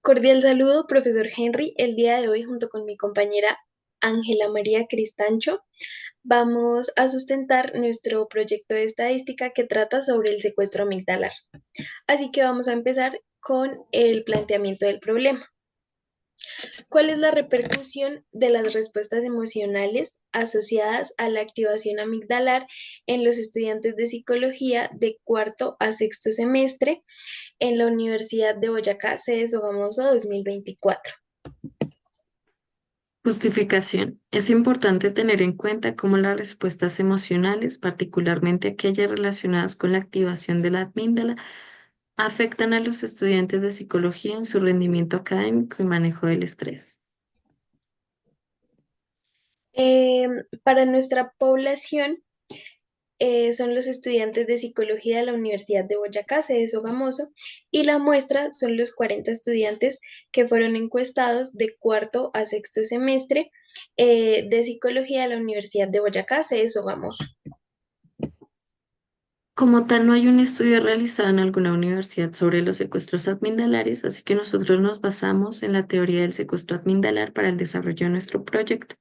Cordial saludo, profesor Henry. El día de hoy, junto con mi compañera Ángela María Cristancho, vamos a sustentar nuestro proyecto de estadística que trata sobre el secuestro amigdalar. Así que vamos a empezar con el planteamiento del problema. ¿Cuál es la repercusión de las respuestas emocionales asociadas a la activación amigdalar en los estudiantes de psicología de cuarto a sexto semestre en la Universidad de Boyacá, sede Sogamoso 2024? Justificación. Es importante tener en cuenta cómo las respuestas emocionales, particularmente aquellas relacionadas con la activación de la amígdala, afectan a los estudiantes de psicología en su rendimiento académico y manejo del estrés. Eh, para nuestra población son los estudiantes de psicología de la Universidad de Boyacá, sede Sogamoso, y la muestra son los 40 estudiantes que fueron encuestados de cuarto a sexto semestre de psicología de la Universidad de Boyacá, sede Sogamoso. Como tal, no hay un estudio realizado en alguna universidad sobre los secuestros amigdalares, así que nosotros nos basamos en la teoría del secuestro amigdalar para el desarrollo de nuestro proyecto.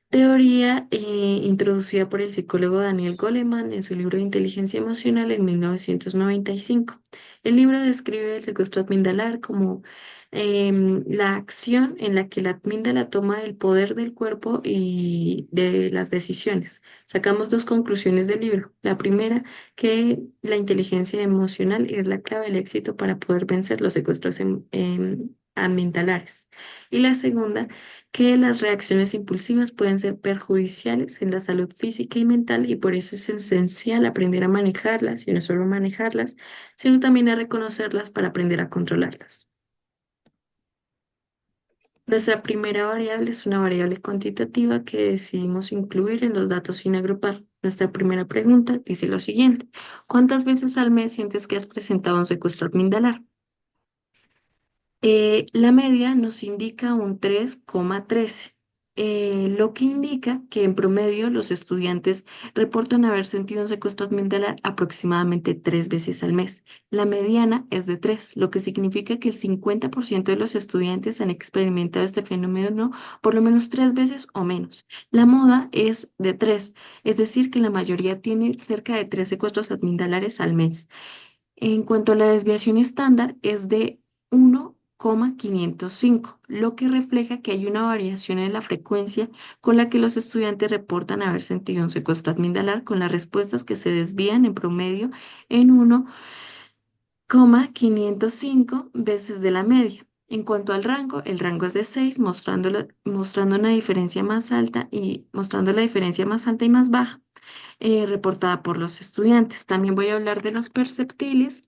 Teoría introducida por el psicólogo Daniel Goleman en su libro de Inteligencia Emocional en 1995. El libro describe el secuestro amigdalar como la acción en la que la amígdala toma el poder del cuerpo y de las decisiones. Sacamos dos conclusiones del libro. La primera, que la inteligencia emocional es la clave del éxito para poder vencer los secuestros amigdalares. Y la segunda, que las reacciones impulsivas pueden ser perjudiciales en la salud física y mental y por eso es esencial aprender a manejarlas y no solo manejarlas, sino también a reconocerlas para aprender a controlarlas. Nuestra primera variable es una variable cuantitativa que decidimos incluir en los datos sin agrupar. Nuestra primera pregunta dice lo siguiente: ¿cuántas veces al mes sientes que has presentado un secuestro amigdalar? La media nos indica un 3,13, lo que indica que en promedio los estudiantes reportan haber sentido un secuestro amigdalar aproximadamente 3 veces al mes. La mediana es de 3, lo que significa que el 50% de los estudiantes han experimentado este fenómeno por lo menos 3 veces o menos. La moda es de 3, es decir, que la mayoría tiene cerca de 3 secuestros amigdalares al mes. En cuanto a la desviación estándar, es de 1,505, lo que refleja que hay una variación en la frecuencia con la que los estudiantes reportan haber sentido un secuestro amigdalar, con las respuestas que se desvían en promedio en 1,505 veces de la media. En cuanto al rango, el rango es de 6, mostrando una diferencia más alta y mostrando la diferencia más alta y más baja reportada por los estudiantes. También voy a hablar de los perceptiles.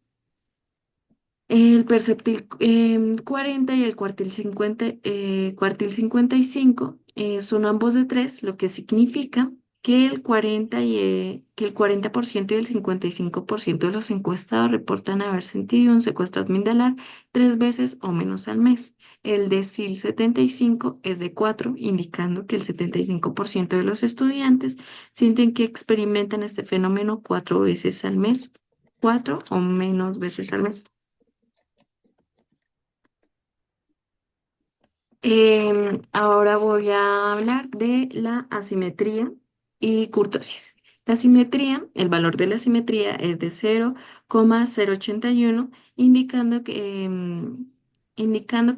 El perceptil 40 y el cuartil 55 son ambos de 3, lo que significa que que el 40% y el 55% de los encuestados reportan haber sentido un secuestro amigdalar 3 veces o menos al mes. El decil 75 es de 4, indicando que el 75% de los estudiantes sienten que experimentan este fenómeno 4 veces al mes, 4 o menos veces al mes. Ahora voy a hablar de la asimetría y kurtosis. La simetría, el valor de la simetría es de 0,081, indicando que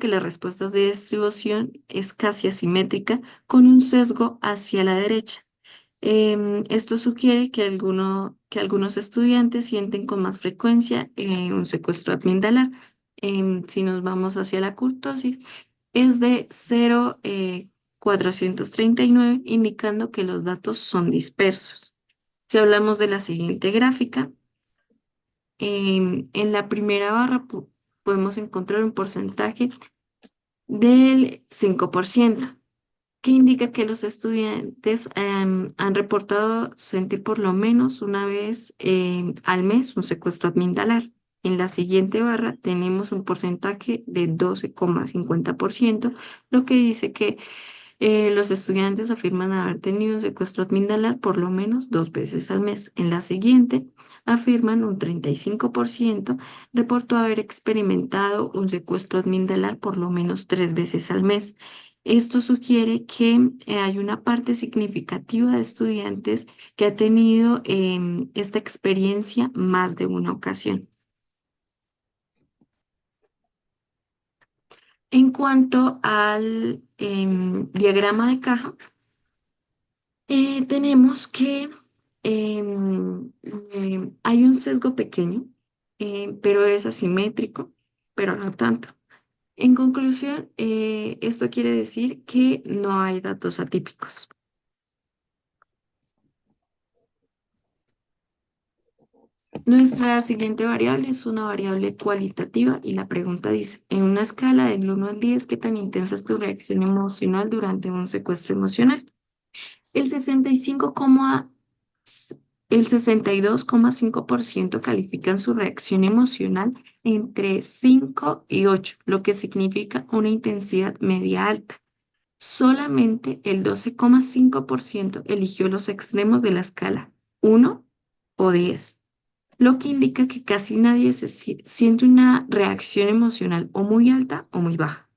las respuestas de distribución es casi asimétrica con un sesgo hacia la derecha. Esto sugiere que algunos estudiantes sienten con más frecuencia un secuestro amigdalar. Si nos vamos hacia la kurtosis, es de 0,439, indicando que los datos son dispersos. Si hablamos de la siguiente gráfica, en la primera barra podemos encontrar un porcentaje del 5%, que indica que los estudiantes han reportado sentir por lo menos una vez al mes un secuestro amigdalar. En la siguiente barra tenemos un porcentaje de 12,50%, lo que dice que Los estudiantes afirman haber tenido un secuestro amigdalar por lo menos 2 veces al mes. En la siguiente, afirman un 35% reportó haber experimentado un secuestro amigdalar por lo menos 3 veces al mes. Esto sugiere que hay una parte significativa de estudiantes que ha tenido esta experiencia más de una ocasión. En cuanto al diagrama de caja, tenemos que hay un sesgo pequeño, pero es asimétrico, pero no tanto. En conclusión, esto quiere decir que no hay datos atípicos. Nuestra siguiente variable es una variable cualitativa y la pregunta dice, en una escala del 1 al 10, ¿qué tan intensa es tu reacción emocional durante un secuestro emocional? El 62,5% califican su reacción emocional entre 5 y 8, lo que significa una intensidad media alta. Solamente el 12,5% eligió los extremos de la escala 1 o 10, lo que indica que casi nadie siente una reacción emocional o muy alta o muy baja.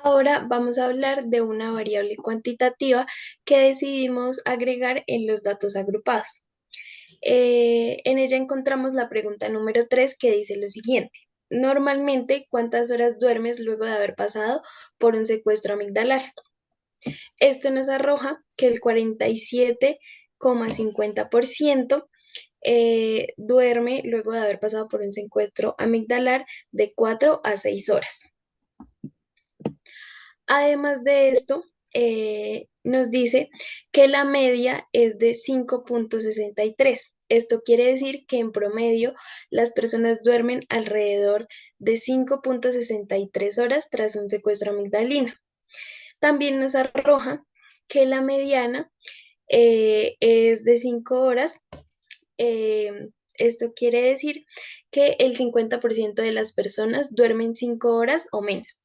Ahora vamos a hablar de una variable cuantitativa que decidimos agregar en los datos agrupados. En ella encontramos la pregunta número 3 que dice lo siguiente. Normalmente, ¿cuántas horas duermes luego de haber pasado por un secuestro amigdalar? Esto nos arroja que el 47,50% duerme luego de haber pasado por un secuestro amigdalar de 4 a 6 horas. Además de esto, nos dice que la media es de 5,63. Esto quiere decir que en promedio las personas duermen alrededor de 5,63 horas tras un secuestro amigdalino. También nos arroja que la mediana es de 5 horas. Esto quiere decir que el 50% de las personas duermen 5 horas o menos.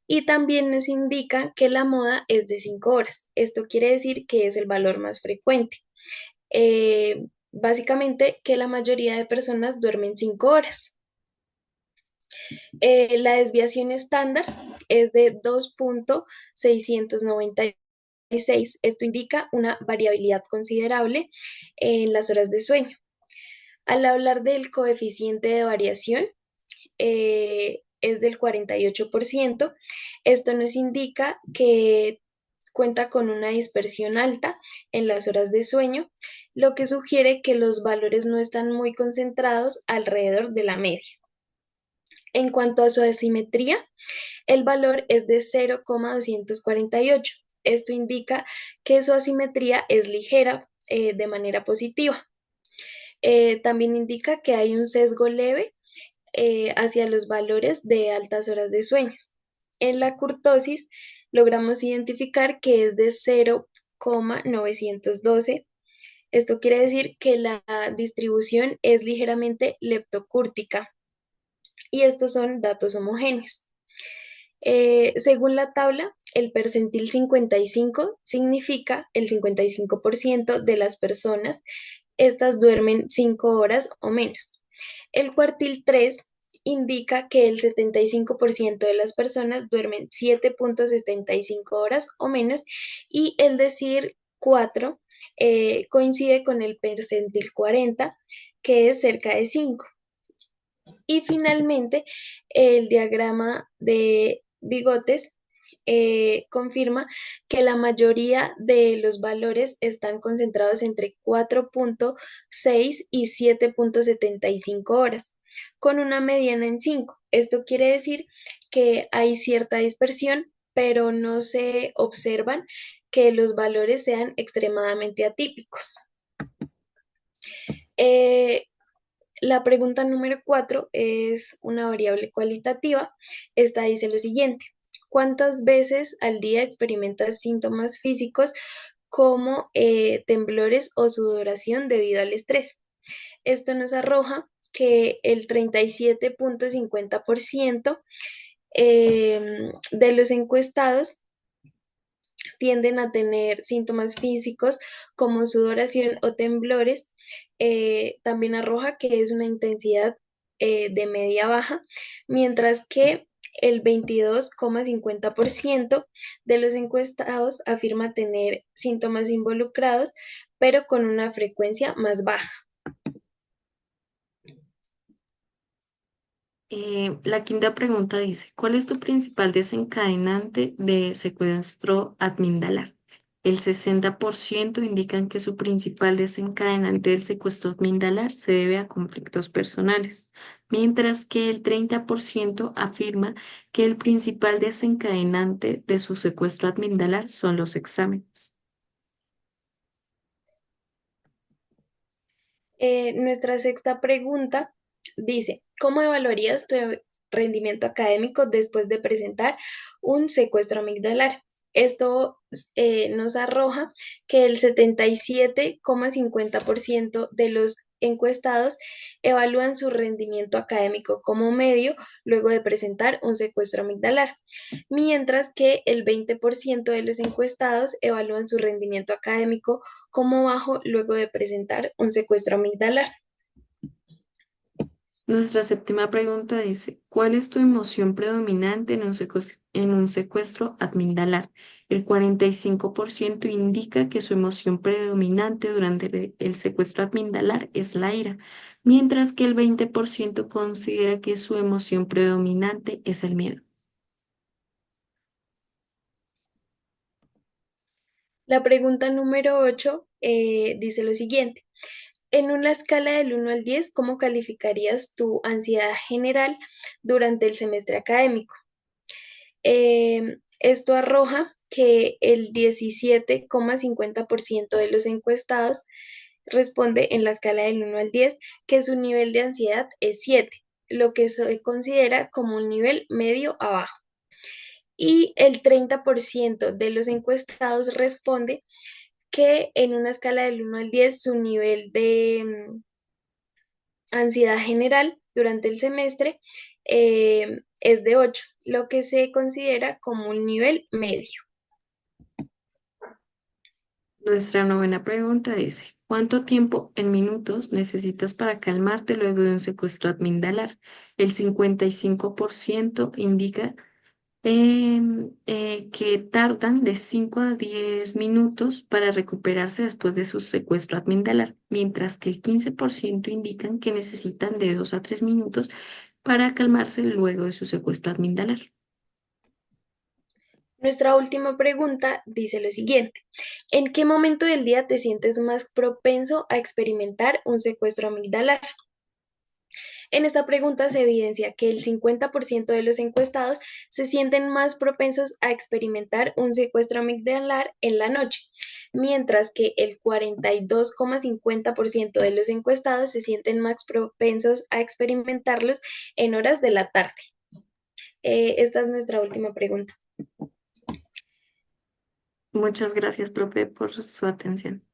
Y también nos indica que la moda es de 5 horas. Esto quiere decir que es el valor más frecuente. Básicamente que la mayoría de personas duermen 5 horas. La desviación estándar es de 2,696. Esto indica una variabilidad considerable en las horas de sueño. Al hablar del coeficiente de variación, es del 48%. Esto nos indica que cuenta con una dispersión alta en las horas de sueño, lo que sugiere que los valores no están muy concentrados alrededor de la media. En cuanto a su asimetría, el valor es de 0,248. Esto indica que su asimetría es ligera de manera positiva. También indica que hay un sesgo leve hacia los valores de altas horas de sueño. En la curtosis logramos identificar que es de 0,912. Esto quiere decir que la distribución es ligeramente leptocúrtica y estos son datos homogéneos. Según la tabla, el percentil 55 significa el 55% de las personas, estas duermen 5 horas o menos. El cuartil 3 indica que el 75% de las personas duermen 7,75 horas o menos y el decir 4 coincide con el percentil 40, que es cerca de 5. Y finalmente, el diagrama de bigotes confirma que la mayoría de los valores están concentrados entre 4,6 y 7,75 horas, con una mediana en 5. Esto quiere decir que hay cierta dispersión, pero no se observan que los valores sean extremadamente atípicos. Eh, la pregunta número 4 es una variable cualitativa. Esta dice lo siguiente. ¿Cuántas veces al día experimentas síntomas físicos como temblores o sudoración debido al estrés? Esto nos arroja que el 37,50% de los encuestados tienden a tener síntomas físicos como sudoración o temblores. También arroja que es una intensidad de media baja, mientras que el 22,50% de los encuestados afirma tener síntomas involucrados, pero con una frecuencia más baja. La quinta pregunta dice, ¿cuál es tu principal desencadenante de secuestro admindalar? El 60% indican que su principal desencadenante del secuestro admindalar se debe a conflictos personales, mientras que el 30% afirma que el principal desencadenante de su secuestro admindalar son los exámenes. Nuestra sexta pregunta dice, ¿cómo evaluarías tu rendimiento académico después de presentar un secuestro amigdalar? Esto nos arroja que el 77,50% de los encuestados evalúan su rendimiento académico como medio luego de presentar un secuestro amigdalar, mientras que el 20% de los encuestados evalúan su rendimiento académico como bajo luego de presentar un secuestro amigdalar. Nuestra séptima pregunta dice, ¿cuál es tu emoción predominante en un secuestro admindalar? El 45% indica que su emoción predominante durante el secuestro admindalar es la ira, mientras que el 20% considera que su emoción predominante es el miedo. La pregunta número 8 dice lo siguiente. En una escala del 1 al 10, ¿cómo calificarías tu ansiedad general durante el semestre académico? Esto arroja que el 17,50% de los encuestados responde en la escala del 1 al 10 que su nivel de ansiedad es 7, lo que se considera como un nivel medio a bajo. Y el 30% de los encuestados responde que en una escala del 1 al 10 su nivel de ansiedad general durante el semestre es de 8, lo que se considera como un nivel medio. Nuestra novena pregunta dice, ¿cuánto tiempo en minutos necesitas para calmarte luego de un secuestro admindalar? El 55% indica que tardan de 5 a 10 minutos para recuperarse después de su secuestro admindalar, mientras que el 15% indican que necesitan de 2 a 3 minutos para calmarse luego de su secuestro admindalar. Nuestra última pregunta dice lo siguiente. ¿En qué momento del día te sientes más propenso a experimentar un secuestro amigdalar? En esta pregunta se evidencia que el 50% de los encuestados se sienten más propensos a experimentar un secuestro amigdalar en la noche, mientras que el 42,50% de los encuestados se sienten más propensos a experimentarlos en horas de la tarde. Esta es nuestra última pregunta. Muchas gracias, profe, por su atención.